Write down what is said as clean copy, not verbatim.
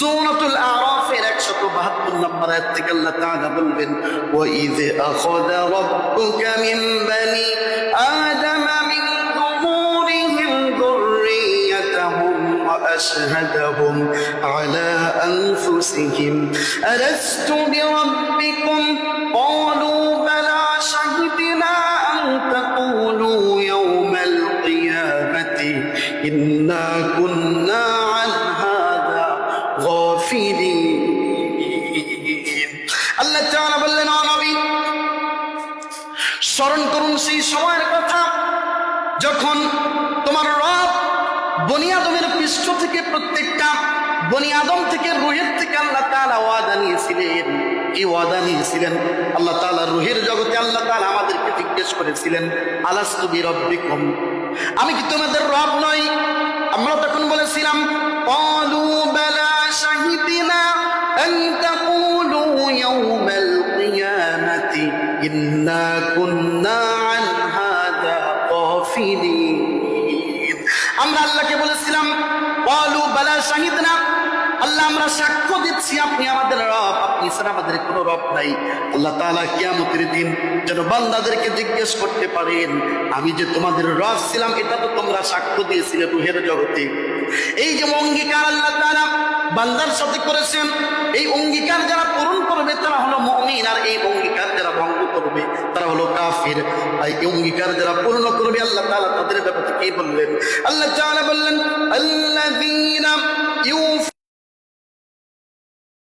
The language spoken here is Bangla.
সূরাতুল আরাফের 172 নম্বর আয়াত থেকে আল্লাহ তাআলা বলবেন, ওয়াইয আখাযা রাব্বুকা মিন বানি আদামা মিন যুহুরিহিম যুররিয়াতাহুম ওয়া আশহাদাহুম আলা আনফুসিহিম আলাস্তু বিরাব্বিকুম ক্বালু বালা শাহিদনা আন তাকুলু ইয়াওমাল কিয়ামাতি ইন্না কুন্না আন আল্লাহ তাআলা বললেন, ও নবী, স্মরণ করুন সেই সময়ের কথা যখন তোমার রব বনি আদমের পৃষ্ঠ থেকে প্রত্যেকটা বনি আদম থেকে রূহের থেকে আল্লাহ তাআলা ওয়াদা নিয়েছিলেন। কি ওয়াদা নিয়েছিলেন? আল্লাহ তাআলা রূহের জগতে আল্লাহ তাআলা আমাদেরকে জিজ্ঞেস করেছিলেন, আলাস্তু বিরাব্বিকুম, আমি কি তোমাদের রব নই? আমরা তখন বলেছিলাম, ক্বালু বালা শাহিদনা আন তাকুলু ইয়াওমাল কিয়ামাতি ইন্না কুন্না আন হাযা গাফিলিন। আমরা আল্লাহকে বলেছিলাম, ক্বালু বালা শাহিদনা, আল্লাহ আমরা সাক্ষ্য দিচ্ছি আপনি আমাদের রব, আপনি ছাড়া আমাদের কোনো রব নাই। আল্লাহ তাআলা কিয়ামতের দিন যেন বান্দাদেরকে জিজ্ঞেস করতে পারেন, আমি যে তোমাদের রব ছিলাম এটা তো তোমরা সাক্ষ্য দিয়েছিলে রূহের জগতে। এই যে অঙ্গীকার আল্লাহ তাআলা বান্দার সাথে করেছেন, এই অঙ্গীকার যারা পূরণ করবে তারা হলো মুমিন, আর এই অঙ্গীকার যারা ভঙ্গ করবে তারা হলো কাফির। আর এই অঙ্গীকার যারা পূর্ণ করবে আল্লাহ তাআলা তাদের ব্যাপারে কি বললেন? আল্লাহ তাআলা বললেন, আল্লাযীনা